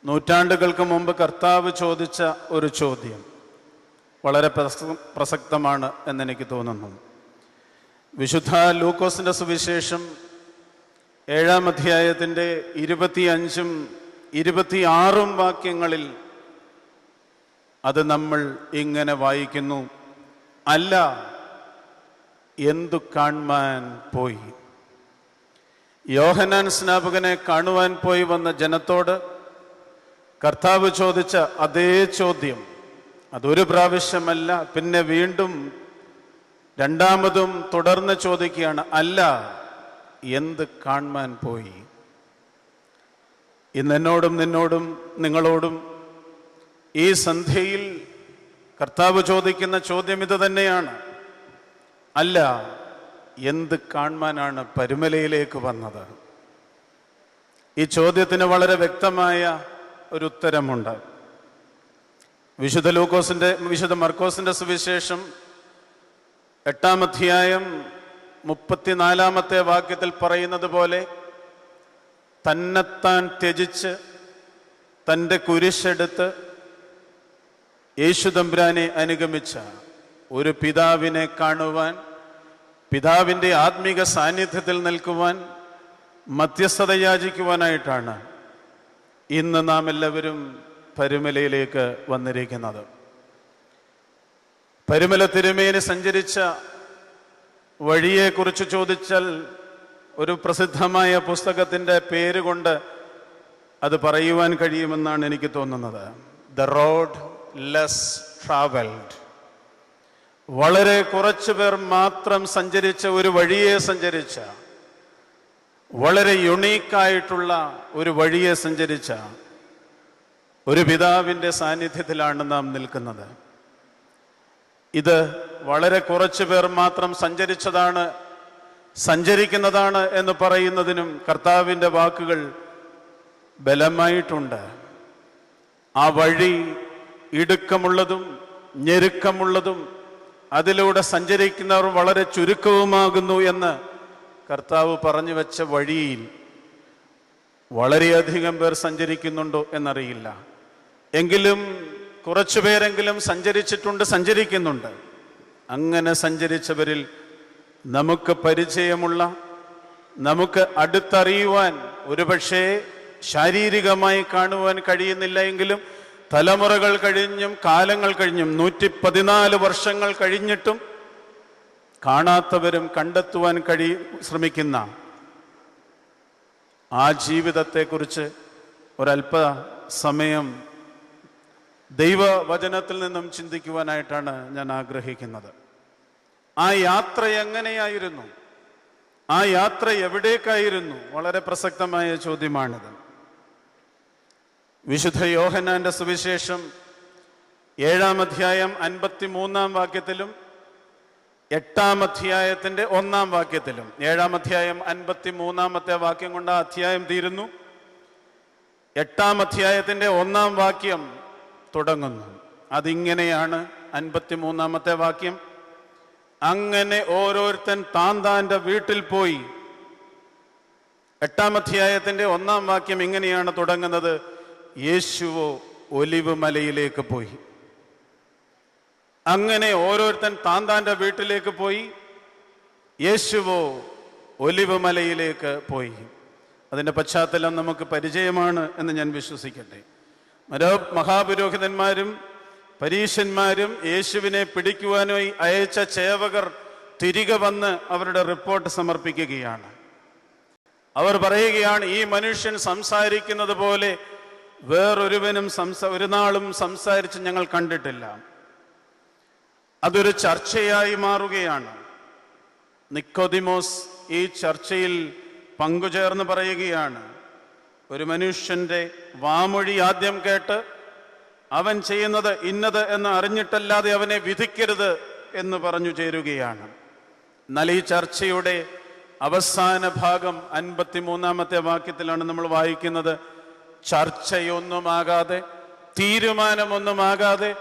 നൂറ്റാണ്ടുകൾക്ക് മുമ്പ് കർത്താവ് ചോദിച്ച ഒരു ചോദ്യം വളരെ പ്രസക്തമാണ് എന്നെനിക്ക് തോന്നുന്നു. വിശുദ്ധ ലൂക്കോസിൻ്റെ സുവിശേഷം 7-ാം അധ്യായത്തിൻ്റെ 25-ഉം 26-ഉം വാക്യങ്ങളിൽ അത് നമ്മൾ ഇങ്ങനെ വായിക്കുന്നു: അല്ല, എന്തു കാൺമാൻ പോയി? യോഹന്നാൻ സ്നാപകനെ കാണുവാൻ പോയി വന്ന ജനത്തോട് കർത്താവ് ചോദിച്ച അതേ ചോദ്യം, അതൊരു പ്രാവശ്യമല്ല, പിന്നെ വീണ്ടും രണ്ടാമതും തുടർന്ന് ചോദിക്കുകയാണ്: അല്ല, എന്ത് കാൺമാൻ പോയി? ഇന്ന് എന്നോടും നിന്നോടും നിങ്ങളോടും ഈ സന്ധ്യയിൽ കർത്താവ് ചോദിക്കുന്ന ചോദ്യം ഇത് തന്നെയാണ്. അല്ല, എന്ത് കാൺമാനാണ് പരുമലയിലേക്ക് വന്നത്? ഈ ചോദ്യത്തിന് വളരെ വ്യക്തമായ ഒരു ഉത്തരമുണ്ട്. വിശുദ്ധ മർക്കോസിന്റെ സുവിശേഷം 8-ാം അധ്യായം 34-ാമത്തെ വാക്യത്തിൽ പറയുന്നത് പോലെ, തന്നെത്താൻ ത്യജിച്ച് തൻ്റെ കുരിശെടുത്ത് യേശു തമ്പുരാനെ അനുഗമിച്ച ഒരു പിതാവിനെ കാണുവാൻ, പിതാവിൻ്റെ ആത്മീക സാന്നിധ്യത്തിൽ നിൽക്കുവാൻ, മധ്യസ്ഥത യാചിക്കുവാനായിട്ടാണ് ഇന്ന് നാം എല്ലാവരും പരുമലയിലേക്ക് വന്നിരിക്കുന്നത്. പരുമല തിരുമേനി സഞ്ചരിച്ച വഴിയെക്കുറിച്ച് ചോദിച്ചാൽ ഒരു പ്രസിദ്ധമായ പുസ്തകത്തിൻ്റെ പേരുകൊണ്ട് അത് പറയുവാൻ കഴിയുമെന്നാണ് എനിക്ക് തോന്നുന്നത്. The road less travelled. വളരെ കുറച്ചു പേർ മാത്രം സഞ്ചരിച്ച ഒരു വഴിയെ സഞ്ചരിച്ച, വളരെ യുണീക്കായിട്ടുള്ള ഒരു വഴിയെ സഞ്ചരിച്ച ഒരു പിതാവിൻ്റെ സാന്നിധ്യത്തിലാണ് നാം നിൽക്കുന്നത്. ഇത് വളരെ കുറച്ചു പേർ മാത്രം സഞ്ചരിക്കുന്നതാണ് എന്ന് പറയുന്നതിനും കർത്താവിൻ്റെ വാക്കുകൾ ബലമായിട്ടുണ്ട്. ആ വഴി ഇടുക്കമുള്ളതും ഞെരുക്കമുള്ളതും അതിലൂടെ സഞ്ചരിക്കുന്നവർ വളരെ ചുരുക്കവുമാകുന്നു എന്ന് കർത്താവ് പറഞ്ഞു വെച്ച വഴിയിൽ വളരെയധികം പേർ സഞ്ചരിക്കുന്നുണ്ടോ എന്നറിയില്ല. എങ്കിലും കുറച്ചു പേരെങ്കിലും സഞ്ചരിക്കുന്നുണ്ട്. അങ്ങനെ സഞ്ചരിച്ചവരിൽ നമുക്ക് പരിചയമുള്ള, നമുക്ക് അടുത്തറിയുവാൻ, ഒരുപക്ഷേ ശാരീരികമായി കാണുവാൻ കഴിയുന്നില്ല എങ്കിലും തലമുറകൾ കഴിഞ്ഞും കാലങ്ങൾ കഴിഞ്ഞും 114 വർഷങ്ങൾ കഴിഞ്ഞിട്ടും കാണാത്തവരും കണ്ടെത്തുവാൻ ശ്രമിക്കുന്ന ആ ജീവിതത്തെക്കുറിച്ച് ഒരല്പ സമയം ദൈവവചനത്തിൽ നിന്നും ചിന്തിക്കുവാനായിട്ടാണ് ഞാൻ ആഗ്രഹിക്കുന്നത്. ആ യാത്ര എങ്ങനെയായിരുന്നു? ആ യാത്ര എവിടേക്കായിരുന്നു? വളരെ പ്രസക്തമായ ചോദ്യമാണിത്. വിശുദ്ധ യോഹന്നാന്റെ സുവിശേഷം 7-ാം അധ്യായം 53-ാം വാക്യത്തിലും 8-ാം അധ്യായത്തിന്റെ 1-ാം വാക്യത്തിലും, 7-ാം അധ്യായം 53-ാമത്തെ വാക്യം കൊണ്ട് ആ അധ്യായം തീരുന്നു. 8-ാം അധ്യായത്തിന്റെ 1-ാം വാക്യം തുടങ്ങുന്നു. അതിങ്ങനെയാണ്. 53-ാമത്തെ വാക്യം: അങ്ങനെ ഓരോരുത്തൻ താൻ്റെ വീട്ടിൽ പോയി. 8-ാം അധ്യായത്തിന്റെ 1-ാം വാക്യം ഇങ്ങനെയാണ് തുടങ്ങുന്നത്: യേശുവോ ഒലിവ് മലയിലേക്ക് പോയി. അങ്ങനെ ഓരോരുത്തൻ താൻ്റെ വീട്ടിലേക്ക് പോയി. യേശുവോ ഒലിവ് മലയിലേക്ക് പോയി. അതിൻ്റെ പശ്ചാത്തലം നമുക്ക് പരിചയമാണ് എന്ന് ഞാൻ വിശ്വസിക്കട്ടെ. മഹാപുരോഹിതന്മാരും പരീശന്മാരും യേശുവിനെ പിടിക്കുവാനായി അയച്ച ചേവകർ തിരികെ വന്ന് അവരുടെ റിപ്പോർട്ട് സമർപ്പിക്കുകയാണ്. അവർ പറയുകയാണ്, ഈ മനുഷ്യൻ സംസാരിക്കുന്നത് പോലെ വേറൊരുവനും ഒരു നാളും സംസാരിച്ച് ഞങ്ങൾ കണ്ടിട്ടില്ല. അതൊരു ചർച്ചയായി മാറുകയാണ്. നിക്കോദിമോസ് ഈ ചർച്ചയിൽ പങ്കുചേർന്ന് പറയുകയാണ്, ഒരു മനുഷ്യന്റെ വാമൊഴി ആദ്യം കേട്ട് അവൻ ചെയ്യുന്നത് ഇന്നത് എന്ന് അറിഞ്ഞിട്ടല്ലാതെ അവനെ വിധിക്കരുത് എന്ന് പറഞ്ഞു ചേരുകയാണ്. എന്നാൽ ഈ ചർച്ചയുടെ അവസാന ഭാഗം 53-ാമത്തെ വാക്യത്തിലാണ് നമ്മൾ വായിക്കുന്നത്: ചർച്ചയൊന്നുമാകാതെ, തീരുമാനമൊന്നുമാകാതെ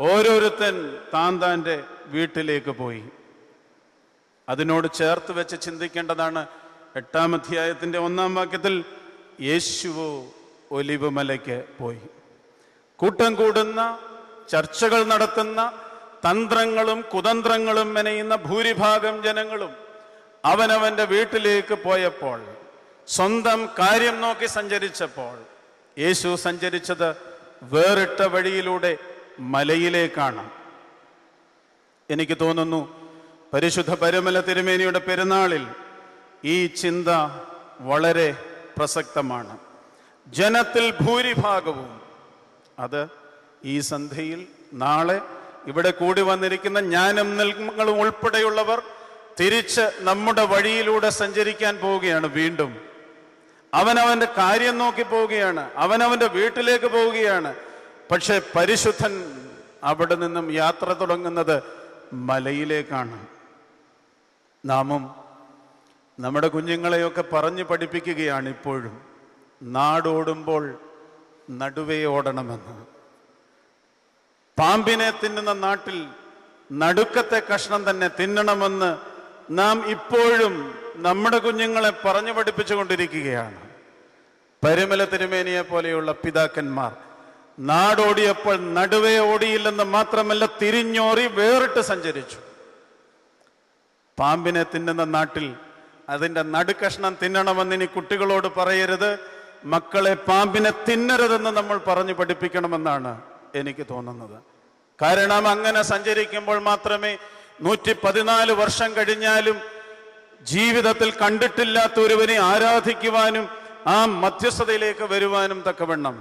ഓരോരുത്തൻ താൻ്റെ വീട്ടിലേക്ക് പോയി. അതിനോട് ചേർത്ത് വെച്ച് ചിന്തിക്കേണ്ടതാണ് 8-ാം അധ്യായത്തിന്റെ 1-ാം വാക്യത്തിൽ യേശുവോ ഒലിവ് മലയ്ക്ക് പോയി. കൂട്ടം കൂടുന്ന, ചർച്ചകൾ നടത്തുന്ന, തന്ത്രങ്ങളും കുതന്ത്രങ്ങളും മെനയുന്ന ഭൂരിഭാഗം ജനങ്ങളും അവനവന്റെ വീട്ടിലേക്ക് പോയപ്പോൾ, സ്വന്തം കാര്യം നോക്കി സഞ്ചരിച്ചപ്പോൾ, യേശു സഞ്ചരിച്ചത് വേറിട്ട വഴിയിലൂടെ മലയിലേക്കാണ്. എനിക്ക് തോന്നുന്നു പരിശുദ്ധ പരുമല തിരുമേനിയുടെ പെരുന്നാളിൽ ഈ ചിന്ത വളരെ പ്രസക്തമാണ്. ജനത്തിൽ ഭൂരിഭാഗവും, അത് ഈ സന്ധ്യയിൽ നാളെ ഇവിടെ കൂടി വന്നിരിക്കുന്ന ഞാനും നിങ്ങളും ഉൾപ്പെടെയുള്ളവർ തിരിച്ച് നമ്മുടെ വഴിയിലൂടെ സഞ്ചരിക്കാൻ പോവുകയാണ്. വീണ്ടും അവനവന്റെ കാര്യം നോക്കി പോവുകയാണ്, അവനവന്റെ വീട്ടിലേക്ക് പോവുകയാണ്. പക്ഷെ പരിശുദ്ധൻ അവിടെ നിന്നും യാത്ര തുടങ്ങുന്നത് മലയിലേക്കാണ്. നാമും നമ്മുടെ കുഞ്ഞുങ്ങളെയൊക്കെ പറഞ്ഞു പഠിപ്പിക്കുകയാണ് ഇപ്പോഴും, നാടോടുമ്പോൾ നടുവേ ഓടണമെന്ന്. പാമ്പിനെ തിന്നുന്ന നാട്ടിൽ നടുക്കത്തെ കഷ്ണം തന്നെ തിന്നണമെന്ന് നാം ഇപ്പോഴും നമ്മുടെ കുഞ്ഞുങ്ങളെ പറഞ്ഞു പഠിപ്പിച്ചു കൊണ്ടിരിക്കുകയാണ്. പരുമല തിരുമേനിയെ പോലെയുള്ള പിതാക്കന്മാർ നാടോടിയപ്പോൾ നടുവേ ഓടിയില്ലെന്ന് മാത്രമല്ല, തിരിഞ്ഞോറി വേറിട്ട് സഞ്ചരിച്ചു. പാമ്പിനെ തിന്നുന്ന നാട്ടിൽ അതിൻ്റെ നടുക്കഷ്ണം തിന്നണമെന്ന് ഇനി കുട്ടികളോട് പറയരുത്. മക്കളെ പാമ്പിനെ തിന്നരുതെന്ന് നമ്മൾ പറഞ്ഞു പഠിപ്പിക്കണമെന്നാണ് എനിക്ക് തോന്നുന്നത്. കാരണം അങ്ങനെ സഞ്ചരിക്കുമ്പോൾ മാത്രമേ 114 വർഷം കഴിഞ്ഞാലും ജീവിതത്തിൽ കണ്ടിട്ടില്ലാത്ത ഒരുവനെ ആരാധിക്കുവാനും ആ മധ്യസ്ഥതയിലേക്ക് വരുവാനും തക്കവണ്ണം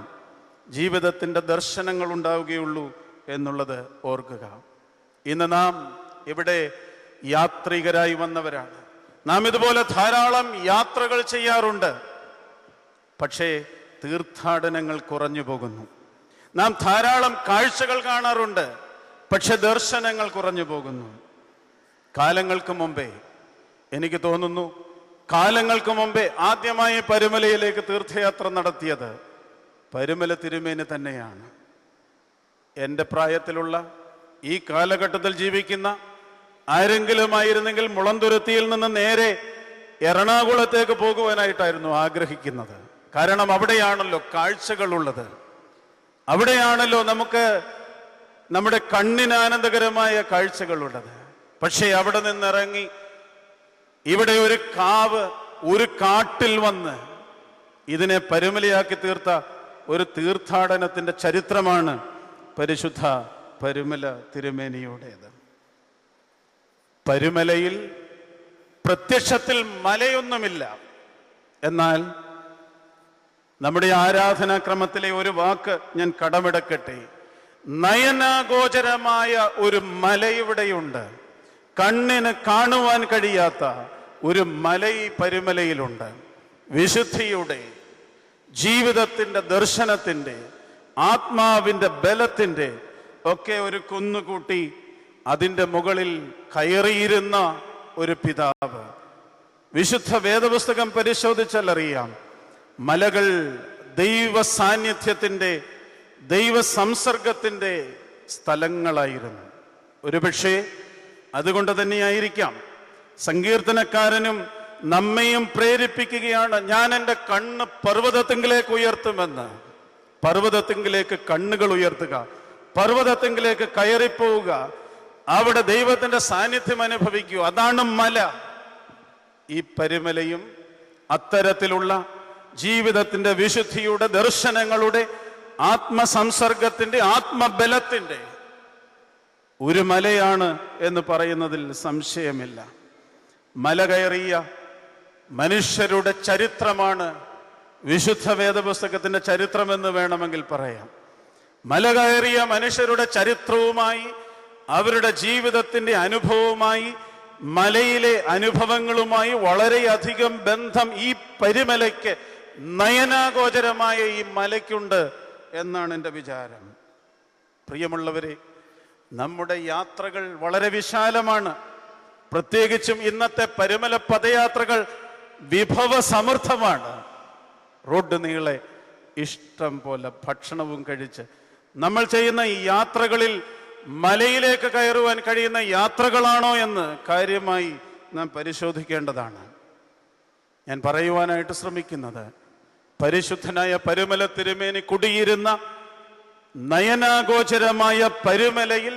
ജീവിതത്തിൻ്റെ ദർശനങ്ങൾ ഉണ്ടാവുകയുള്ളൂ എന്നുള്ളത് ഓർക്കുക. ഇന്ന് നാം ഇവിടെ യാത്രികരായി വന്നവരാണ്. നാം ഇതുപോലെ ധാരാളം യാത്രകൾ ചെയ്യാറുണ്ട്. പക്ഷേ തീർത്ഥാടനങ്ങൾ കുറഞ്ഞു പോകുന്നു. നാം ധാരാളം കാഴ്ചകൾ കാണാറുണ്ട്. പക്ഷെ ദർശനങ്ങൾ കുറഞ്ഞു പോകുന്നു. കാലങ്ങൾക്ക് മുമ്പേ, എനിക്ക് തോന്നുന്നു കാലങ്ങൾക്ക് മുമ്പേ ആദ്യമായി പരുമലയിലേക്ക് തീർത്ഥയാത്ര നടത്തിയത് പരുമല തിരുമേനി തന്നെയാണ്. എൻ്റെ പ്രായത്തിലുള്ള ഈ കാലഘട്ടത്തിൽ ജീവിക്കുന്ന ആരെങ്കിലും ആയിരുന്നെങ്കിൽ മുളന്തുരുത്തിയിൽ നിന്ന് നേരെ എറണാകുളത്തേക്ക് പോകുവാനായിട്ടായിരുന്നു ആഗ്രഹിക്കുന്നത്. കാരണം അവിടെയാണല്ലോ കാഴ്ചകളുള്ളത്, അവിടെയാണല്ലോ നമുക്ക് നമ്മുടെ കണ്ണിന് ആനന്ദകരമായ കാഴ്ചകളുള്ളത്. പക്ഷേ അവിടെ നിന്നിറങ്ങി ഇവിടെ ഒരു കാവ്, ഒരു കാട്ടിൽ വന്ന് ഇതിനെ പരുമലയാക്കി തീർത്ത ഒരു തീർത്ഥാടനത്തിന്റെ ചരിത്രമാണ് പരിശുദ്ധ പരുമല തിരുമേനിയുടേത്. പരുമലയിൽ പ്രത്യക്ഷത്തിൽ മലയൊന്നുമില്ല, എന്നാൽ നമ്മുടെ ആരാധനാക്രമത്തിലെ ഒരു വാക്ക് ഞാൻ കടമെടുക്കട്ടെ. നയനാഗോചരമായ ഒരു മല ഇവിടെയുണ്ട്. കണ്ണിന് കാണുവാൻ കഴിയാത്ത ഒരു മല ഈ പരുമലയിലുണ്ട്. വിശുദ്ധിയുടെ, ജീവിതത്തിൻ്റെ ദർശനത്തിൻ്റെ, ആത്മാവിൻ്റെ ബലത്തിൻ്റെ ഒക്കെ ഒരു കുന്നുകൂട്ടി അതിൻ്റെ മുകളിൽ കയറിയിരുന്ന ഒരു പിതാവ്. വിശുദ്ധ വേദപുസ്തകം പരിശോധിച്ചാൽ അറിയാം, മലകൾ ദൈവ സാന്നിധ്യത്തിൻ്റെ, ദൈവ സംസർഗത്തിൻ്റെ സ്ഥലങ്ങളായിരുന്നു. ഒരുപക്ഷെ അതുകൊണ്ട് തന്നെയായിരിക്കാം സങ്കീർത്തനക്കാരനും നമ്മയും പ്രേരിപ്പിക്കുകയാണ്, ഞാൻ എൻ്റെ കണ്ണ് പർവ്വതത്തിങ്കിലേക്ക് ഉയർത്തുമെന്ന്. പർവ്വതത്തിങ്കിലേക്ക് കണ്ണുകൾ ഉയർത്തുക, പർവ്വതത്തിങ്കിലേക്ക് കയറിപ്പോവുക, അവിടെ ദൈവത്തിന്റെ സാന്നിധ്യം അനുഭവിക്കൂ. അതാണ് മല. ഈ പരുമലയും അത്തരത്തിലുള്ള ജീവിതത്തിന്റെ വിശുദ്ധിയുടെ, ദർശനങ്ങളുടെ, ആത്മസംസർഗത്തിന്റെ, ആത്മബലത്തിന്റെ ഒരു മലയാണ് എന്ന് പറയുന്നതിൽ സംശയമില്ല. മല കയറിയ മനുഷ്യരുടെ ചരിത്രമാണ് വിശുദ്ധ വേദപുസ്തകത്തിന്റെ ചരിത്രമെന്ന് വേണമെങ്കിൽ പറയാം. മല കയറിയ മനുഷ്യരുടെ ചരിത്രവുമായി, അവരുടെ ജീവിതത്തിന്റെ അനുഭവവുമായി, മലയിലെ അനുഭവങ്ങളുമായി വളരെയധികം ബന്ധം ഈ പരുമലയ്ക്ക്, നയനാഗോചരമായ ഈ മലയ്ക്കുണ്ട് എന്നാണ് എൻ്റെ വിചാരം. പ്രിയമുള്ളവരെ, നമ്മുടെ യാത്രകൾ വളരെ വിശാലമാണ്. പ്രത്യേകിച്ചും ഇന്നത്തെ പരുമല പദയാത്രകൾ വിഭവസമൃദ്ധമാണ്. റോഡ് നീളെ ഇഷ്ടം പോലെ ഭക്ഷണവും കഴിച്ച് നമ്മൾ ചെയ്യുന്ന ഈ യാത്രകളിൽ മലയിലേക്ക് കയറുവാൻ കഴിയുന്ന യാത്രകളാണോ എന്ന് കാര്യമായി നാം പരിശോധിക്കേണ്ടതാണ്. ഞാൻ പറയുവാനായിട്ട് ശ്രമിക്കുന്നത്, പരിശുദ്ധനായ പരുമല തിരുമേനി കുടിയിരുന്ന നയനാഗോചരമായ പരുമലയിൽ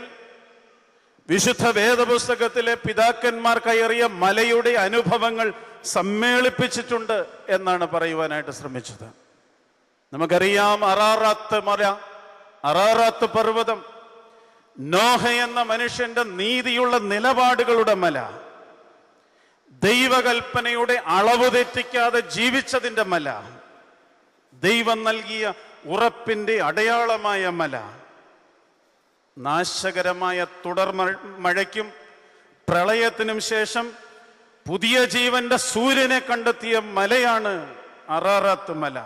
വിശുദ്ധ വേദപുസ്തകത്തിലെ പിതാക്കന്മാർ കയറിയ മലയുടെ അനുഭവങ്ങൾ സമ്മേളിപ്പിച്ചിട്ടുണ്ട് എന്നാണ് പറയുവാനായിട്ട് ശ്രമിച്ചത്. നമുക്കറിയാം, അറാറാത്ത് മല, അറാറാത്ത് പർവ്വതം, നോഹ എന്ന മനുഷ്യന്റെ നീതിയുള്ള നിലപാടുകളുടെ മല, ദൈവകൽപ്പനയുടെ അളവ് തെറ്റിക്കാതെ ജീവിച്ചതിൻ്റെ മല, ദൈവം നൽകിയ ഉറപ്പിന്റെ അടയാളമായ മല, നാശകരമായ തുടർ മഴയ്ക്കും പ്രളയത്തിനും ശേഷം പുതിയ ജീവന്റെ സൂര്യനെ കണ്ടെത്തിയ മലയാണ് അറാറാത്ത് മല.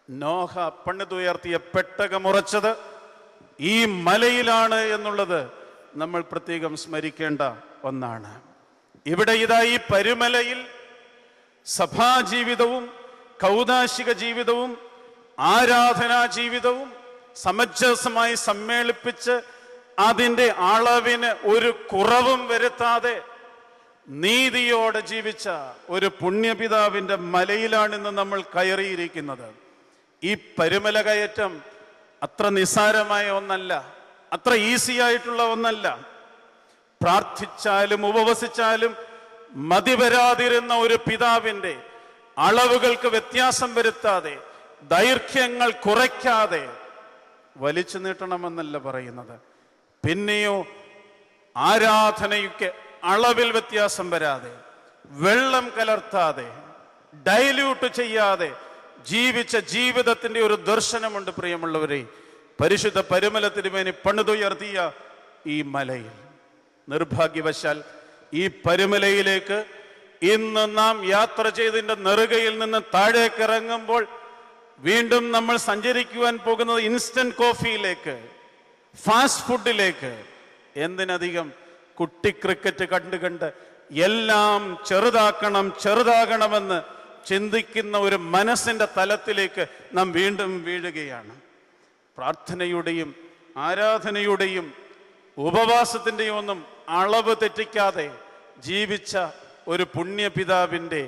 നോഹ പണിതുയർത്തിയ പെട്ടകമുറച്ചത് ഈ മലയിലാണ് എന്നുള്ളത് നമ്മൾ പ്രത്യേകം സ്മരിക്കേണ്ട ഒന്നാണ്. ഇവിടെ ഇതാ ഈ പരുമലയിൽ സഭാജീവിതവും കൗദാശിക ജീവിതവും ആരാധനാ ജീവിതവും സമഞ്ജസമായി സമ്മേളിപ്പിച്ച് അതിൻ്റെ അളവിന് ഒരു കുറവും വരുത്താതെ നീതിയോടെ ജീവിച്ച ഒരു പുണ്യപിതാവിൻ്റെ മലയിലാണിന്ന് നമ്മൾ കയറിയിരിക്കുന്നത്. ഈ പരുമല കയറ്റം അത്ര നിസ്സാരമായ ഒന്നല്ല, അത്ര ഈസി ആയിട്ടുള്ള ഒന്നല്ല. പ്രാർത്ഥിച്ചാലും ഉപവസിച്ചാലും മതി വരാതിരുന്ന ഒരു പിതാവിൻ്റെ അളവുകൾക്ക് വ്യത്യാസം വരുത്താതെ, ദൈർഘ്യങ്ങൾ കുറയ്ക്കാതെ വലിച്ചു നീട്ടണമെന്നല്ല പറയുന്നത്. പിന്നെയോ ആരാധനയ്ക്ക് അളവിൽ വ്യത്യാസം വരാതെ, വെള്ളം കലർത്താതെ, ഡൈല്യൂട്ട് ചെയ്യാതെ ജീവിച്ച ജീവിതത്തിന്റെ ഒരു ദർശനമുണ്ട് പ്രിയമുള്ളവരെ, പരിശുദ്ധ പരുമല തിരുമേനി പണിതുയർത്തിയ ഈ മലയിൽ. നിർഭാഗ്യവശാൽ ഈ പരുമലയിലേക്ക് ഇന്ന് നാം യാത്ര ചെയ്തതിൻ്റെ നെറുകയിൽ നിന്ന് താഴേക്ക് ഇറങ്ങുമ്പോൾ വീണ്ടും നമ്മൾ സഞ്ചരിക്കുവാൻ പോകുന്നത് ഇൻസ്റ്റന്റ് കോഫിയിലേക്ക്, ഫാസ്റ്റ് ഫുഡിലേക്ക്. എന്തിനധികം കുട്ടി ക്രിക്കറ്റ് കണ്ട് എല്ലാം ചെറുതാകണമെന്ന് ചിന്തിക്കുന്ന ഒരു മനസ്സിന്റെ തലത്തിലേക്ക് നാം വീണ്ടും വീഴുകയാണ്. പ്രാർത്ഥനയുടെയും ആരാധനയുടെയും ഉപവാസത്തിൻ്റെയും ഒന്നും അളവ് തെറ്റിക്കാതെ ജീവിച്ച ഒരു പുണ്യപിതാവിൻ്റെ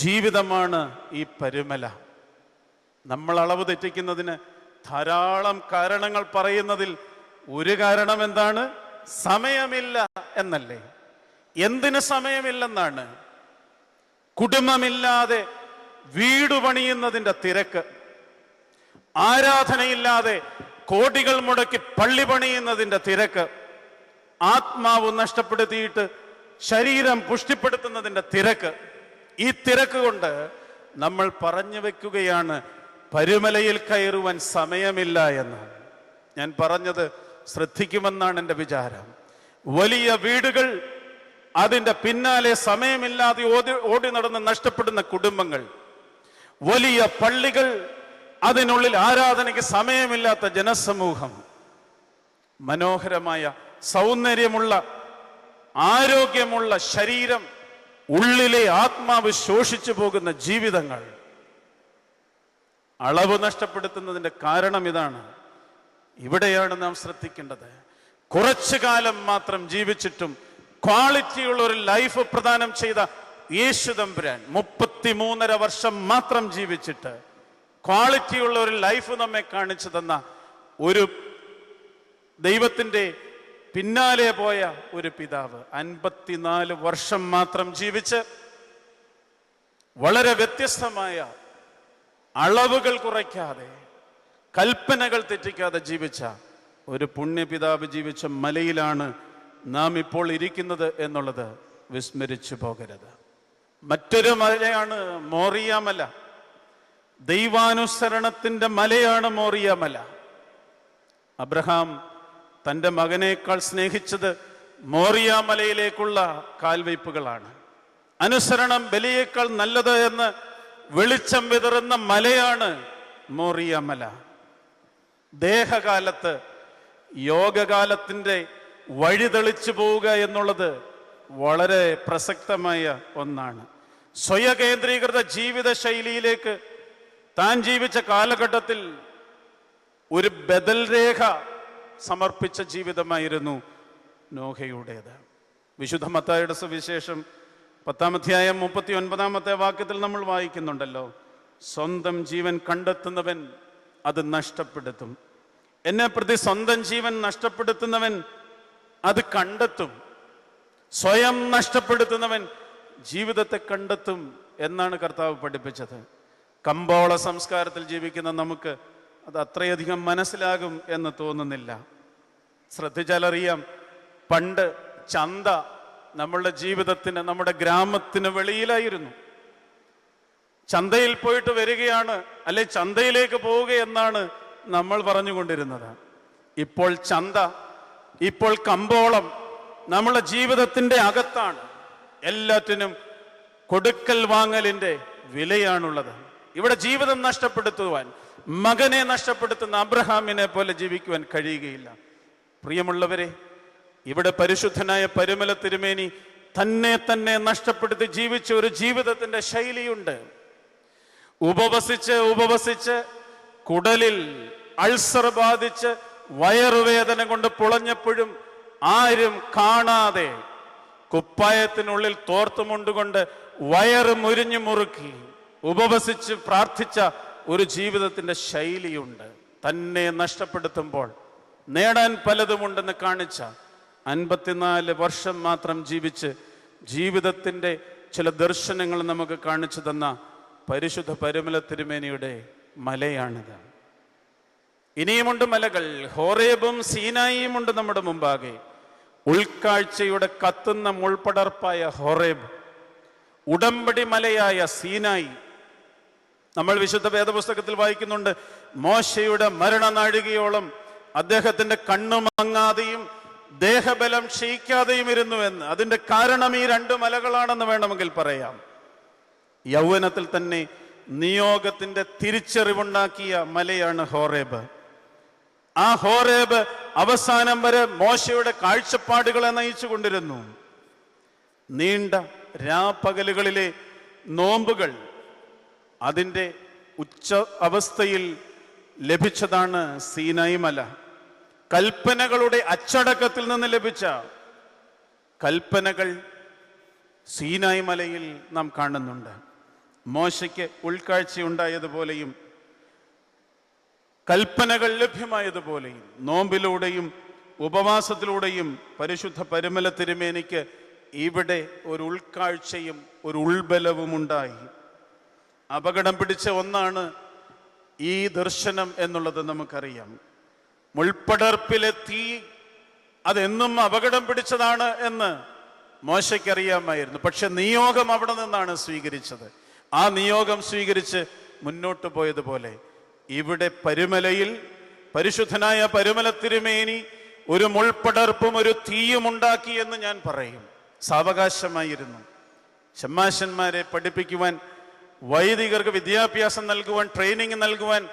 ജീവിതമാണ് ഈ പരുമല. നമ്മൾ അളവ് തെറ്റിക്കുന്നതിന് ധാരാളം കാരണങ്ങൾ പറയുന്നതിൽ ഒരു കാരണം എന്താണ്? സമയമില്ല എന്നല്ലേ? എന്തിന് സമയമില്ലെന്നാണ്? കുടുംബമില്ലാതെ വീട് പണിയുന്നതിൻ്റെ തിരക്ക്, ആരാധനയില്ലാതെ കോടികൾ മുടക്കി പള്ളി പണിയുന്നതിൻ്റെ തിരക്ക്, ആത്മാവ് നഷ്ടപ്പെടുത്തിയിട്ട് ശരീരം പുഷ്ടിപ്പെടുത്തുന്നതിൻ്റെ തിരക്ക്. ഈ തിരക്ക് കൊണ്ട് നമ്മൾ പറഞ്ഞു വെക്കുകയാണ് പരുമലയിൽ കയറുവാൻ സമയമില്ല എന്ന്. ഞാൻ പറഞ്ഞത് ശ്രദ്ധിക്കുമെന്നാണ് എൻ്റെ വിചാരം. വലിയ വീടുകൾ, അതിൻ്റെ പിന്നാലെ സമയമില്ലാതെ ഓടി നടന്ന് നഷ്ടപ്പെടുന്ന കുടുംബങ്ങൾ, വലിയ പള്ളികൾ, അതിനുള്ളിൽ ആരാധനയ്ക്ക് സമയമില്ലാത്ത ജനസമൂഹം, മനോഹരമായ സൗന്ദര്യമുള്ള ആരോഗ്യമുള്ള ശരീരം, ഉള്ളിലെ ആത്മാവ് ശോഷിച്ചു പോകുന്ന ജീവിതങ്ങൾ. അളവ് നഷ്ടപ്പെടുത്തുന്നതിൻ്റെ കാരണം ഇതാണ്. ഇവിടെയാണ് നാം ശ്രദ്ധിക്കേണ്ടത്. കുറച്ചു കാലം മാത്രം ജീവിച്ചിട്ടും ക്വാളിറ്റിയുള്ള ഒരു ലൈഫ് പ്രദാനം ചെയ്ത യേശു തമ്പുരാൻ 33.5 വർഷം മാത്രം ജീവിച്ചിട്ട് ക്വാളിറ്റിയുള്ള ഒരു ലൈഫ് നമ്മെ കാണിച്ചു തന്ന ഒരു ദൈവത്തിൻ്റെ പിന്നാലെ പോയ ഒരു പിതാവ് 54 വർഷം മാത്രം ജീവിച്ച് വളരെ വ്യത്യസ്തമായ, അളവുകൾ കുറയ്ക്കാതെ, കൽപ്പനകൾ തെറ്റിക്കാതെ ജീവിച്ച ഒരു പുണ്യപിതാവ് ജീവിച്ച മലയിലാണ് നാം ഇപ്പോൾ ഇരിക്കുന്നത് എന്നുള്ളത് വിസ്മരിച്ചു പോകരുത്. മറ്റൊരു മലയാണ് മോറിയ മല. ദൈവാനുസരണത്തിന്റെ മലയാണ് മോറിയ മല. അബ്രഹാം തൻ്റെ മകനേക്കാൾ സ്നേഹിച്ചത് മോറിയ മലയിലേക്കുള്ള കാൽവയ്പ്പുകളാണ്. അനുസരണം ബലിയേക്കാൾ നല്ലത് എന്ന് വെളിച്ചം വിതറുന്ന മലയാണ് മോറിയ മല. ദേഹകാലത്ത് യോഗകാലത്തിൻ്റെ വഴിതെളിച്ചു പോവുക എന്നുള്ളത് വളരെ പ്രസക്തമായ ഒന്നാണ്. സ്വയകേന്ദ്രീകൃത ജീവിത ശൈലിയിലേക്ക് താൻ ജീവിച്ച കാലഘട്ടത്തിൽ ഒരു ബദൽ രേഖ സമർപ്പിച്ച ജീവിതമായിരുന്നു നോഹയുടേത്. വിശുദ്ധ മത്തായിയുടെ സുവിശേഷം 10-ാം അധ്യായം 39-ാമത്തെ വാക്യത്തിൽ നമ്മൾ വായിക്കുന്നുണ്ടല്ലോ, സ്വന്തം ജീവൻ കണ്ടെത്തുന്നവൻ അത് നഷ്ടപ്പെടുത്തും. എന്നെ പ്രതി സ്വന്തം ജീവൻ നഷ്ടപ്പെടുത്തുന്നവൻ അത് കണ്ടെത്തും. സ്വയം നഷ്ടപ്പെടുത്തുന്നവൻ ജീവിതത്തെ കണ്ടെത്തും എന്നാണ് കർത്താവ് പഠിപ്പിച്ചത്. കമ്പോള സംസ്കാരത്തിൽ ജീവിക്കുന്ന നമുക്ക് അത് അത്രയധികം മനസ്സിലാകും എന്ന് തോന്നുന്നില്ല. ശ്രദ്ധിച്ചാലറിയാം, പണ്ട് ചന്ത നമ്മളുടെ ജീവിതത്തിന്, നമ്മുടെ ഗ്രാമത്തിന് വെളിയിലായിരുന്നു. ചന്തയിൽ പോയിട്ട് വരികയാണ്, അല്ലെ ചന്തയിലേക്ക് പോവുകയെന്നാണ് നമ്മൾ പറഞ്ഞുകൊണ്ടിരുന്നത്. ഇപ്പോൾ ചന്ത, ഇപ്പോൾ കമ്പോളം നമ്മുടെ ജീവിതത്തിന്റെ അകത്താണ്. എല്ലാറ്റിനും കൊടുക്കൽ വാങ്ങലിന്റെ വിലയാണുള്ളത്. ഇവിടെ ജീവിതം നഷ്ടപ്പെടുത്തുവാൻ, മകനെ നഷ്ടപ്പെടുത്തുന്ന അബ്രഹാമിനെ പോലെ ജീവിക്കുവാൻ കഴിയുകയില്ല. പ്രിയമുള്ളവരെ, ഇവിടെ പരിശുദ്ധനായ പരുമല തിരുമേനി തന്നെ നഷ്ടപ്പെടുത്തി ജീവിച്ച ഒരു ജീവിതത്തിന്റെ ശൈലിയുണ്ട്. ഉപവസിച്ച് കുടലിൽ അൾസർ ബാധിച്ച് വയറുവേദന കൊണ്ട് പുളഞ്ഞപ്പോഴും ആരും കാണാതെ കുപ്പായത്തിനുള്ളിൽ തോർത്തുമുണ്ടുകൊണ്ട് വയറ് മുരിഞ്ഞു മുറുക്കി ഉപവസിച്ച് പ്രാർത്ഥിച്ച ഒരു ജീവിതത്തിന്റെ ശൈലിയുണ്ട്. തന്നെ നഷ്ടപ്പെടുത്തുമ്പോൾ നേടാൻ പലതുമുണ്ടെന്ന് കാണിച്ച 54 വർഷം മാത്രം ജീവിച്ച് ജീവിതത്തിന്റെ ചില ദർശനങ്ങൾ നമുക്ക് കാണിച്ചു തന്ന പരിശുദ്ധ പരുമല തിരുമേനിയുടെ മലയാണിത്. ഇനിയുമുണ്ട് മലകൾ. ഹോറേബും സീനായിയും ഉണ്ട് നമ്മുടെ മുമ്പാകെ. ഉൾക്കാഴ്ചയുടെ കത്തുന്ന മുൾപടർപ്പായ ഹോറേബ്, ഉടമ്പടി മലയായ സീനായി. നമ്മൾ വിശുദ്ധ വേദപുസ്തകത്തിൽ വായിക്കുന്നുണ്ട്, മോശയുടെ മരണനാഴികയോളം അദ്ദേഹത്തിന്റെ കണ്ണു മങ്ങാതെയും ദേഹബലം ക്ഷയിക്കാതെയും ഇരുന്നുവെന്ന്. അതിന്റെ കാരണം ഈ 2 മലകളാണെന്ന് വേണമെങ്കിൽ പറയാം. യൗവനത്തിൽ തന്നെ നിയോഗത്തിന്റെ തിരിച്ചറിവുണ്ടാക്കിയ മലയാണ് ഹോറേബ്. ആ ഹോറേബ് അവസാനം വരെ മോശയുടെ കാഴ്ചപ്പാടുകളെ നയിച്ചു കൊണ്ടിരുന്നു. നീണ്ട രാപ്പകലുകളിലെ നോമ്പുകൾ അതിൻ്റെ ഉച്ച അവസ്ഥയിൽ ലഭിച്ചതാണ് സീനായി മല. കൽപ്പനകളുടെ അച്ചടക്കത്തിൽ നിന്ന് ലഭിച്ച കൽപ്പനകൾ സീനായി മലയിൽ നാം കാണുന്നുണ്ട്. മോശയ്ക്ക് ഉൾക്കാഴ്ചയുണ്ടായതുപോലെയും കൽപ്പനകൾ ലഭ്യമായതുപോലെയും നോമ്പിലൂടെയും ഉപവാസത്തിലൂടെയും പരിശുദ്ധ പരുമല തിരുമേനിക്ക് ഇവിടെ ഒരു ഉൾക്കാഴ്ചയും ഒരു ഉൾബലവും ഉണ്ടായി. അപകടം പിടിച്ച ഒന്നാണ് ഈ ദർശനം എന്നുള്ളത് നമുക്കറിയാം. മുൾപ്പടർപ്പിലെ തീ അതെന്നും അപകടം പിടിച്ചതാണ് എന്ന് മോശയ്ക്കറിയാമായിരുന്നു. പക്ഷെ നിയോഗം അവിടെ നിന്നാണ് സ്വീകരിച്ചത്. ആ നിയോഗം സ്വീകരിച്ച് മുന്നോട്ട് പോയതുപോലെ ഇവിടെ പരുമലയിൽ പരിശുദ്ധനായ പരുമല തിരുമേനി ഒരു മുൾപ്പടർപ്പും ഒരു തീയും ഉണ്ടാക്കി എന്ന് ഞാൻ പറയും. സാവകാശമായിരുന്നു. ശമ്മാശന്മാരെ പഠിപ്പിക്കുവാൻ, വൈദികർക്ക് വിദ്യാഭ്യാസം നൽകുവാൻ, ട്രെയിനിങ് നൽകുവാൻ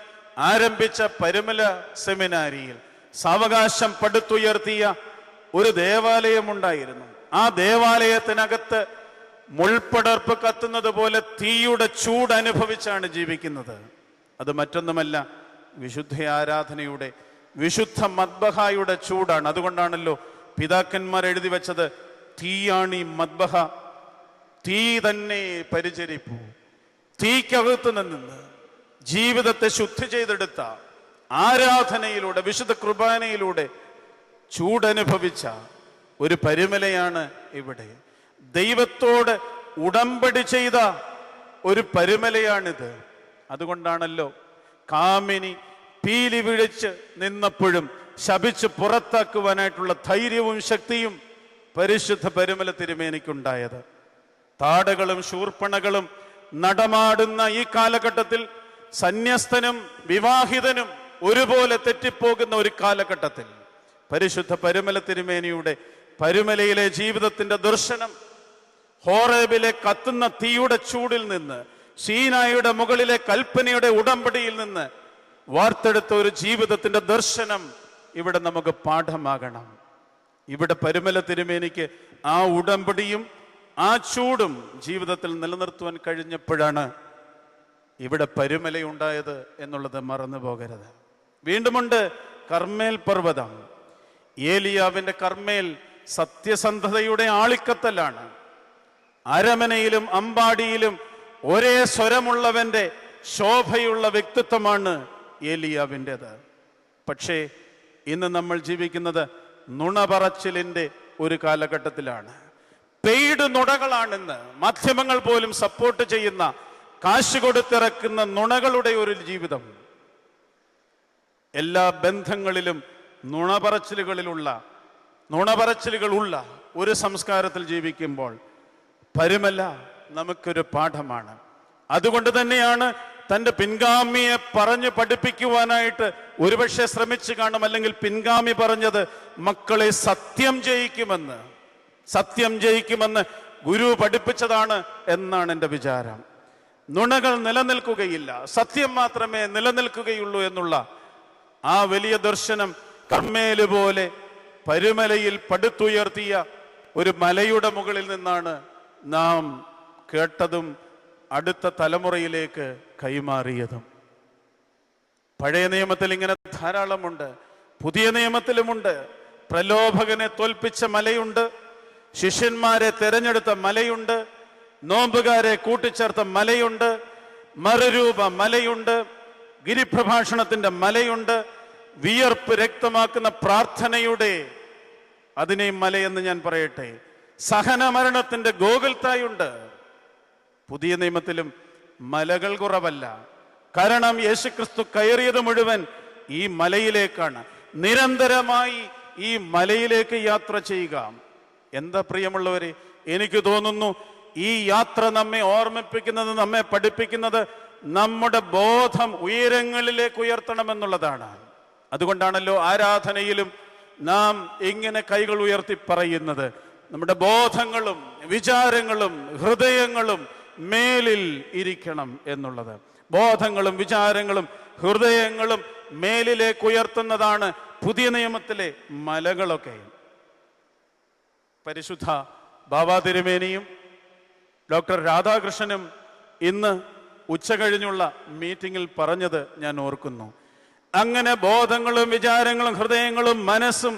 ആരംഭിച്ച പരുമല സെമിനാരിയിൽ സാവകാശം പടുത്തുയർത്തിയ ഒരു ദേവാലയം ഉണ്ടായിരുന്നു. ആ ദേവാലയത്തിനകത്ത് മുൾപ്പടർപ്പ് കത്തുന്നത് പോലെ തീയുടെ ചൂട് അനുഭവിച്ചാണ് ജീവിക്കുന്നത്. അത് മറ്റൊന്നുമല്ല, വിശുദ്ധ ആരാധനയുടെ, വിശുദ്ധ മദ്ബഹായുടെ ചൂടാണ്. അതുകൊണ്ടാണല്ലോ പിതാക്കന്മാർ എഴുതി വെച്ചത്, തീയാണി മദ്ബഹ, തീ തന്നെ പരിചരിപ്പൂ. തീക്കകത്ത് നിന്ന് ജീവിതത്തെ ശുദ്ധി ചെയ്തെടുത്ത ആരാധനയിലൂടെ, വിശുദ്ധ കുർബാനയിലൂടെ ചൂടനുഭവിച്ച ഒരു പരുമലയാണ് ഇവിടെ. ദൈവത്തോട് ഉടമ്പടി ചെയ്ത ഒരു പരുമലയാണിത്. അതുകൊണ്ടാണല്ലോ കാമിനി പീലി വിഴിച്ച് നിന്നപ്പോഴും ശപിച്ച് പുറത്താക്കുവാനായിട്ടുള്ള ധൈര്യവും ശക്തിയും പരിശുദ്ധ പരുമല തിരുമേനിക്കുണ്ടായത്. താടകളും ശൂർപ്പണകളും നടമാടുന്ന ഈ കാലഘട്ടത്തിൽ, സന്യസ്തനും വിവാഹിതനും ഒരുപോലെ തെറ്റിപ്പോകുന്ന ഒരു കാലഘട്ടത്തിൽ, പരിശുദ്ധ പരുമല തിരുമേനിയുടെ പരുമലയിലെ ജീവിതത്തിന്റെ ദർശനം, ഹോറേബിലെ കത്തുന്ന തീയുടെ ചൂടിൽ നിന്ന്, സീനായിയുടെ മുകളിലെ കൽപ്പനയുടെ ഉടമ്പടിയിൽ നിന്ന് വാർത്തെടുത്ത ഒരു ജീവിതത്തിന്റെ ദർശനം ഇവിടെ നമുക്ക് പാഠമാകണം. ഇവിടെ പരുമല തിരുമേനിക്ക് ആ ഉടമ്പടിയും ആ ചൂടും ജീവിതത്തിൽ നിലനിർത്തുവാൻ കഴിഞ്ഞപ്പോഴാണ് ഇവിടെ പരുമലയുണ്ടായത് എന്നുള്ളത് മറന്നു പോകരുത്. വീണ്ടുമുണ്ട് കർമ്മേൽ പർവ്വതം. ഏലിയാവിന്റെ കർമ്മേൽ സത്യസന്ധതയുടെ ആളിക്കത്തലാണ്. അരമനയിലും അമ്പാടിയിലും ഒരേ സ്വരമുള്ളവന്റെ ശോഭയുള്ള വ്യക്തിത്വമാണ് ഏലിയാവിൻ്റെത്. പക്ഷേ ഇന്ന് നമ്മൾ ജീവിക്കുന്നത് നുണ പറച്ചിലിൻ്റെ ഒരു കാലഘട്ടത്തിലാണ്. പെയ്ഡ് നുണകളാണിന്ന് മാധ്യമങ്ങൾ പോലും സപ്പോർട്ട് ചെയ്യുന്ന, കാശ് കൊടുത്തിറക്കുന്ന നുണകളുടെ ഒരു ജീവിതം. എല്ലാ ബന്ധങ്ങളിലും നുണപറച്ചിലുകളുള്ള ഒരു സംസ്കാരത്തിൽ ജീവിക്കുമ്പോൾ പരുമല നമുക്കൊരു പാഠമാണ്. അതുകൊണ്ട് തന്നെയാണ് തൻ്റെ പിൻഗാമിയെ പറഞ്ഞു പഠിപ്പിക്കുവാനായിട്ട് ഒരുപക്ഷെ ശ്രമിച്ചു കാണും. അല്ലെങ്കിൽ പിൻഗാമി പറഞ്ഞത് മക്കളെ സത്യം ജയിക്കുമെന്ന് ഗുരു പഠിപ്പിച്ചതാണ് എന്നാണ് എൻ്റെ വിചാരം. നുണകൾ നിലനിൽക്കുകയില്ല, സത്യം മാത്രമേ നിലനിൽക്കുകയുള്ളൂ എന്നുള്ള ആ വലിയ ദർശനം കർമ്മേല് പോലെ പരുമലയിൽ പടുത്തുയർത്തിയ ഒരു മലയുടെ മുകളിൽ നിന്നാണ് നാം കേട്ടതും അടുത്ത തലമുറയിലേക്ക് കൈമാറിയതും. പഴയ നിയമത്തിൽ ഇങ്ങനെ ധാരാളമുണ്ട്, പുതിയ നിയമത്തിലുമുണ്ട്. പ്രലോഭകനെ തോൽപ്പിച്ച മലയുണ്ട്, ശിഷ്യന്മാരെ തെരഞ്ഞെടുത്ത മലയുണ്ട്, നോമ്പുകാരെ കൂട്ടിച്ചേർത്ത മലയുണ്ട്, മറുരൂപ മലയുണ്ട്, ഗിരിപ്രഭാഷണത്തിന്റെ മലയുണ്ട്, വിയർപ്പ് രക്തമാക്കുന്ന പ്രാർത്ഥനയുടെ അതിനെയും മലയെന്ന് ഞാൻ പറയട്ടെ, സഹന മരണത്തിന്റെ ഗോകുൽത്തായുണ്ട്. പുതിയ നിയമത്തിലും മലകൾ കുറവല്ല. കാരണം യേശുക്രിസ്തു കയറിയത് മുഴുവൻ ഈ മലയിലേക്കാണ്. നിരന്തരമായി ഈ മലയിലേക്ക് യാത്ര ചെയ്യുക. എന്താ പ്രിയമുള്ളവരെ, എനിക്ക് തോന്നുന്നു ഈ യാത്ര നമ്മെ ഓർമ്മിപ്പിക്കുന്നത്, നമ്മെ പഠിപ്പിക്കുന്നത് നമ്മുടെ ബോധം ഉയരങ്ങളിലേക്ക് ഉയർത്തണമെന്നുള്ളതാണ്. അതുകൊണ്ടാണല്ലോ ആരാധനയിലും നാം ഇങ്ങനെ കൈകൾ ഉയർത്തി പറയുന്നത്, നമ്മുടെ ബോധങ്ങളും വിചാരങ്ങളും ഹൃദയങ്ങളും മേലിൽ ഇരിക്കണം എന്നുള്ളത്. ബോധങ്ങളും വിചാരങ്ങളും ഹൃദയങ്ങളും മേലിലേക്ക് ഉയർത്തുന്നതാണ് പുതിയ നിയമത്തിലെ മലകളൊക്കെ. പരിശുദ്ധ ബാബാ തിരുമേനിയും ഡോക്ടർ രാധാകൃഷ്ണനും ഇന്ന് ഉച്ചകഴിഞ്ഞുള്ള മീറ്റിംഗിൽ പറഞ്ഞത് ഞാൻ ഓർക്കുന്നു. അങ്ങനെ ബോധങ്ങളും വിചാരങ്ങളും ഹൃദയങ്ങളും മനസ്സും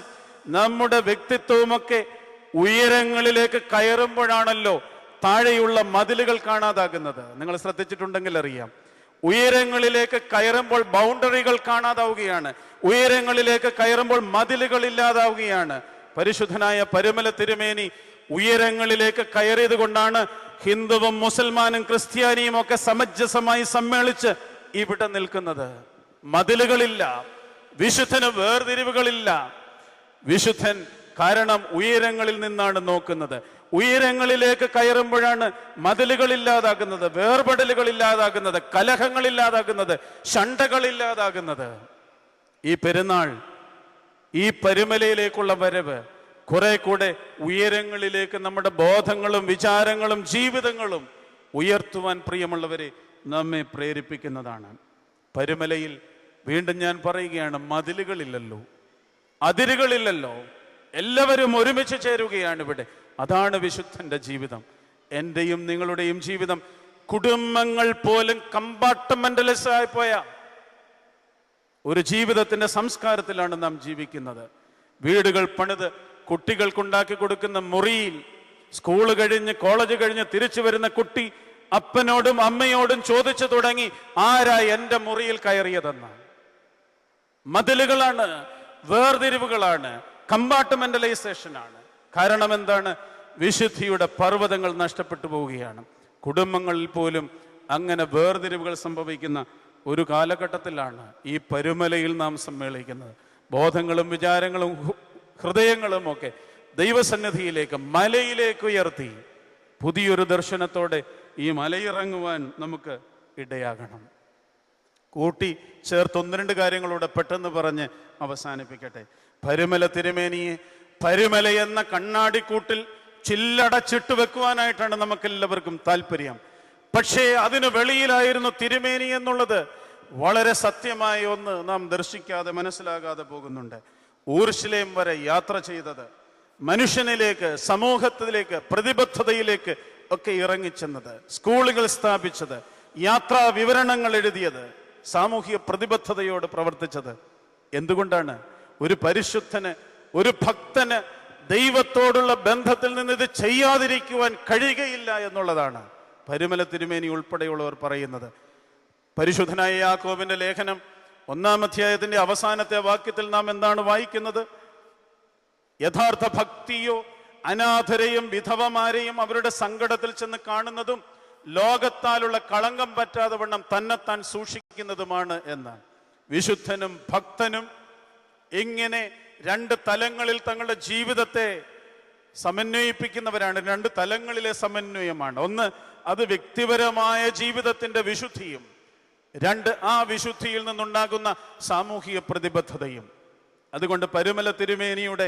നമ്മുടെ വ്യക്തിത്വവുമൊക്കെ ഉയരങ്ങളിലേക്ക് കയറുമ്പോഴാണല്ലോ താഴെയുള്ള മതിലുകൾ കാണാതാകുന്നത്. നിങ്ങൾ ശ്രദ്ധിച്ചിട്ടുണ്ടെങ്കിൽ അറിയാം, ഉയരങ്ങളിലേക്ക് കയറുമ്പോൾ ബൗണ്ടറികൾ കാണാതാവുകയാണ്, ഉയരങ്ങളിലേക്ക് കയറുമ്പോൾ മതിലുകൾ ഇല്ലാതാവുകയാണ്. പരിശുദ്ധനായ പരുമല തിരുമേനി ഉയരങ്ങളിലേക്ക് കയറിയത് കൊണ്ടാണ് ഹിന്ദുവും മുസൽമാനും ക്രിസ്ത്യാനിയും ഒക്കെ സമഞ്ജസമായി സമ്മേളിച്ച് ഇവിടെ നിൽക്കുന്നത്. മതിലുകളില്ല, വിശുദ്ധന് വേർതിരിവുകളില്ല. വിശുദ്ധൻ കാരണം ഉയരങ്ങളിൽ നിന്നാണ് നോക്കുന്നത്. ഉയരങ്ങളിലേക്ക് കയറുമ്പോഴാണ് മതിലുകൾ ഇല്ലാതാകുന്നത്, വേർപെടലുകൾ ഇല്ലാതാകുന്നത്, കലഹങ്ങൾ ഇല്ലാതാകുന്നത്, ശണ്ടകൾ ഇല്ലാതാകുന്നത്. ഈ പെരുന്നാൾ, ഈ പരുമലയിലേക്കുള്ള വരവ് കുറെ കൂടെ ഉയരങ്ങളിലേക്ക് നമ്മുടെ ബോധങ്ങളും വിചാരങ്ങളും ജീവിതങ്ങളും ഉയർത്തുവാൻ പ്രിയമുള്ളവരെ നമ്മെ പ്രേരിപ്പിക്കുന്നതാണ്. പരുമലയിൽ വീണ്ടും ഞാൻ പറയുകയാണ്, മതിലുകളില്ലല്ലോ, അതിരുകളില്ലല്ലോ, എല്ലാവരും ഒരുമിച്ച് ചേരുകയാണ് ഇവിടെ. അതാണ് വിശുദ്ധന്റെ ജീവിതം. എന്റെയും നിങ്ങളുടെയും ജീവിതം കുടുംബങ്ങൾ പോലും കമ്പാർട്ട്മെന്റലിസ്റ്റ് ആയി പോയ ഒരു ജീവിതത്തിന്റെ സംസ്കാരത്തിലാണ് നാം ജീവിക്കുന്നത്. വീടുകൾ പണിത് കുട്ടികൾക്കുണ്ടാക്കി കൊടുക്കുന്ന മുറിയിൽ സ്കൂള് കഴിഞ്ഞ് കോളേജ് കഴിഞ്ഞ് തിരിച്ചു വരുന്ന കുട്ടി അപ്പനോടും അമ്മയോടും ചോദിച്ചു തുടങ്ങി, ആരാ എന്റെ മുറിയിൽ കയറിയതെന്ന്. മതിലുകളാണ്, വേർതിരിവുകളാണ്, കമ്പാർട്ട്മെന്റലൈസേഷനാണ്. കാരണം എന്താണ്? വിശുദ്ധിയുടെ പർവ്വതങ്ങൾ നഷ്ടപ്പെട്ടു പോവുകയാണ്. കുടുംബങ്ങളിൽ പോലും അങ്ങനെ വേർതിരിവുകൾ സംഭവിക്കുന്ന ഒരു കാലഘട്ടത്തിലാണ് ഈ പരുമലയിൽ നാം സമ്മേളിക്കുന്നത്. ബോധങ്ങളും വിചാരങ്ങളും ഹൃദയങ്ങളും ഒക്കെ ദൈവസന്നിധിയിലേക്ക്, മലയിലേക്ക് ഉയർത്തി പുതിയൊരു ദർശനത്തോടെ ഈ മലയിറങ്ങുവാൻ നമുക്ക് ഇടയാകണം. കൂട്ടി ചേർത്ത് ഒന്ന് രണ്ട് കാര്യങ്ങളൂടെ പെട്ടെന്ന് പറഞ്ഞ് അവസാനിപ്പിക്കട്ടെ. പരുമല തിരുമേനിയെ പരുമല എന്ന കണ്ണാടിക്കൂട്ടിൽ ചില്ലടച്ചിട്ട് വെക്കുവാനായിട്ടാണ് നമുക്കെല്ലാവർക്കും താല്പര്യം. പക്ഷേ അതിന് വെളിയിലായിരുന്നു തിരുമേനി എന്നുള്ളത് വളരെ സത്യമായ ഒന്ന് നാം ദർശിക്കാതെ മനസ്സിലാകാതെ പോകുന്നുണ്ട്. ഊർശിലേം വരെ യാത്ര ചെയ്തത്, മനുഷ്യനിലേക്ക്, സമൂഹത്തിലേക്ക്, പ്രതിബദ്ധതയിലേക്ക് ഒക്കെ ഇറങ്ങിച്ചെന്നത്, സ്കൂളുകൾ സ്ഥാപിച്ചത്, യാത്രാ വിവരണങ്ങൾ എഴുതിയത്, സാമൂഹിക പ്രതിബദ്ധതയോട് പ്രവർത്തിച്ചത് എന്തുകൊണ്ടാണ്? ഒരു പരിശുദ്ധന്, ഒരു ഭക്തന് ദൈവത്തോടുള്ള ബന്ധത്തിൽ നിന്ന് ഇത് ചെയ്യാതിരിക്കുവാൻ കഴിയുകയില്ല എന്നുള്ളതാണ് പരുമല തിരുമേനി ഉൾപ്പെടെയുള്ളവർ പറയുന്നത്. പരിശുദ്ധനായ യാക്കോബിന്റെ ലേഖനം 1-ാം അധ്യായത്തിന്റെ അവസാനത്തെ വാക്യത്തിൽ നാം എന്താണ് വായിക്കുന്നത്? യഥാർത്ഥ ഭക്തിയോ അനാഥരെയും വിധവമാരെയും അവരുടെ സങ്കടത്തിൽ ചെന്ന് കാണുന്നതും ലോകത്താലുള്ള കളങ്കം പറ്റാതെ വണ്ണം തന്നെത്താൻ സൂക്ഷിക്കുന്നതുമാണ് എന്ന്. വിശുദ്ധനും ഭക്തനും ഇങ്ങനെ രണ്ട് തലങ്ങളിൽ തങ്ങളുടെ ജീവിതത്തെ സമന്വയിപ്പിക്കുന്നവരാണ്. രണ്ട് തലങ്ങളിലെ സമന്വയമാണ്. ഒന്ന്, അത് വ്യക്തിപരമായ ജീവിതത്തിന്റെ വിശുദ്ധിയും. രണ്ട്, ആ വിശുദ്ധിയിൽ നിന്നുണ്ടാകുന്ന സാമൂഹിക പ്രതിബദ്ധതയും. അതുകൊണ്ട് പരുമല തിരുമേനിയുടെ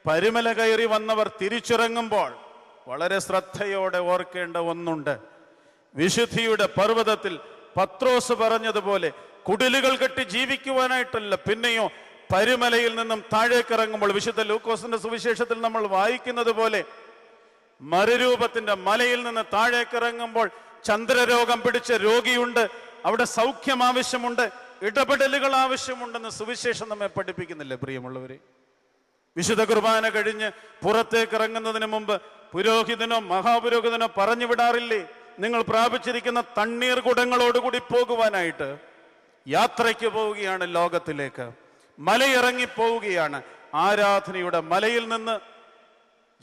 പരുമല കയറി വന്നവർ തിരിച്ചിറങ്ങുമ്പോൾ വളരെ ശ്രദ്ധയോടെ ഓർക്കേണ്ട ഒന്നുണ്ട്. വിശുദ്ധിയുടെ പർവ്വതത്തിൽ പത്രോസ് പറഞ്ഞതുപോലെ കുടിലുകൾ കെട്ടി ജീവിക്കുവാനായിട്ടല്ല, പിന്നെയോ പരുമലയിൽ നിന്നും താഴേക്കിറങ്ങുമ്പോൾ വിശുദ്ധ ലൂക്കോസിന്റെ സുവിശേഷത്തിൽ നമ്മൾ വായിക്കുന്നത് പോലെ മറുരൂപത്തിന്റെ മലയിൽ നിന്ന് താഴേക്കിറങ്ങുമ്പോൾ ചന്ദ്രരോഗം പിടിച്ച രോഗിയുണ്ട്, അവിടെ സൗഖ്യം ആവശ്യമുണ്ട്, ഇടപെടലുകൾ ആവശ്യമുണ്ടെന്ന് സുവിശേഷം നമ്മെ പഠിപ്പിക്കുന്നില്ലേ പ്രിയമുള്ളവരെ? വിശുദ്ധ കുർബാന കഴിഞ്ഞ് പുറത്തേക്ക് ഇറങ്ങുന്നതിന് മുമ്പ് പുരോഹിതനോ മഹാപുരോഹിതനോ പറഞ്ഞു വിടാറില്ലേ, നിങ്ങൾ പ്രാപിച്ചിരിക്കുന്ന തണ്ണീർ കുടങ്ങളോടുകൂടി പോകുവാനായിട്ട്? യാത്രയ്ക്ക് പോവുകയാണ്, ലോകത്തിലേക്ക് മലയിറങ്ങി പോവുകയാണ്. ആരാധനയുടെ മലയിൽ നിന്ന്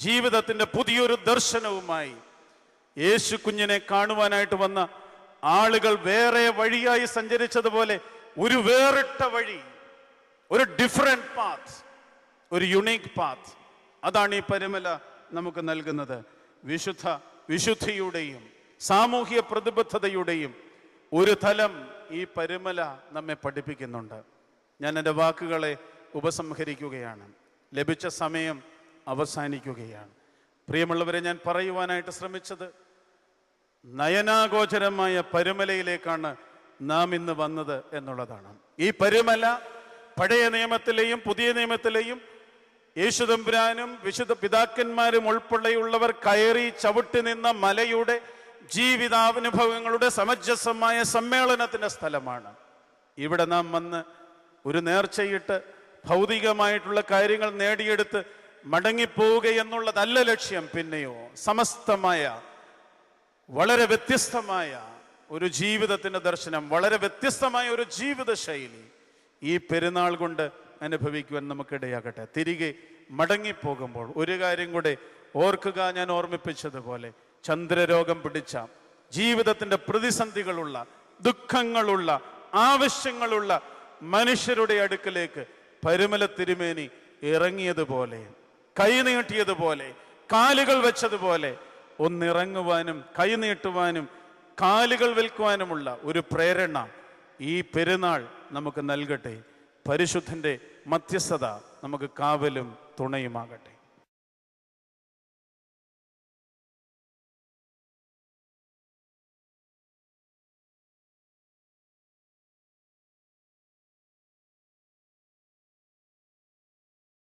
ജീവിതത്തിന്റെ പുതിയൊരു ദർശനവുമായി യേശു കുഞ്ഞിനെ കാണുവാനായിട്ട് വന്ന ആളുകൾ വേറെ വഴിയായി സഞ്ചരിച്ചതുപോലെ ഒരു വേറിട്ട വഴി, ഒരു ഡിഫറെന്റ് പാത്ത്, ഒരു യുണീക്ക് പാത്ത്, അതാണ് ഈ പരുമല നമുക്ക് നൽകുന്നത്. വിശുദ്ധിയുടെയും സാമൂഹിക പ്രതിബദ്ധതയുടെയും ഒരു തലം ഈ പരുമല നമ്മെ പഠിപ്പിക്കുന്നുണ്ട്. ഞാൻ എൻ്റെ വാക്കുകളെ ഉപസംഹരിക്കുകയാണ്. ലഭിച്ച സമയം അവസാനിക്കുകയാണ്. പ്രിയമുള്ളവരെ, ഞാൻ പറയുവാനായിട്ട് ശ്രമിച്ചത് നയനാഗോചരമായ പരുമലയിലേക്കാണ് നാം ഇന്ന് വന്നത് എന്നുള്ളതാണ്. ഈ പരുമല പഴയ നിയമത്തിലെയും പുതിയ നിയമത്തിലെയും യേശുതമ്പുരാനും വിശുദ്ധ പിതാക്കന്മാരും ഉൾപ്പെടെയുള്ളവർ കയറി ചവിട്ടി നിന്ന മലയുടെ ജീവിതാനുഭവങ്ങളുടെ സമഞ്ജസമായ സമ്മേളനത്തിന്റെ സ്ഥലമാണ്. ഇവിടെ നാം വന്ന് ഒരു നേർച്ചയിട്ട് ഭൗതികമായിട്ടുള്ള കാര്യങ്ങൾ നേടിയെടുത്ത് മടങ്ങിപ്പോവുക എന്നുള്ളതല്ല ലക്ഷ്യം. പിന്നെയോ സമസ്തമായ വളരെ വ്യത്യസ്തമായ ഒരു ജീവിതത്തിന്റെ ദർശനം, വളരെ വ്യത്യസ്തമായ ഒരു ജീവിത ശൈലി ഈ പെരുന്നാൾ കൊണ്ട് അനുഭവിക്കുവാൻ നമുക്കിടയാകട്ടെ. തിരികെ മടങ്ങിപ്പോകുമ്പോൾ ഒരു കാര്യം കൂടെ ഓർക്കുക, ഞാൻ ഓർമ്മിപ്പിച്ചതുപോലെ ചന്ദ്രരോഗം പിടിച്ച ജീവിതത്തിന്റെ പ്രതിസന്ധികളുള്ള, ദുഃഖങ്ങളുള്ള, ആവശ്യങ്ങളുള്ള മനുഷ്യരുടെ അടുക്കലേക്ക് പരുമല തിരുമേനി ഇറങ്ങിയതുപോലെ, കൈനീട്ടിയതുപോലെ, കാലുകൾ വെച്ചതുപോലെ ഒന്നിറങ്ങുവാനും കൈനീട്ടുവാനും കാലുകൾ വിൽക്കുവാനുമുള്ള ഒരു പ്രേരണ ഈ പെരുന്നാൾ നമുക്ക് നൽകട്ടെ. പരിശുദ്ധന്റെ മധ്യസ്ഥത നമുക്ക് കാവലും തുണയുമാകട്ടെ.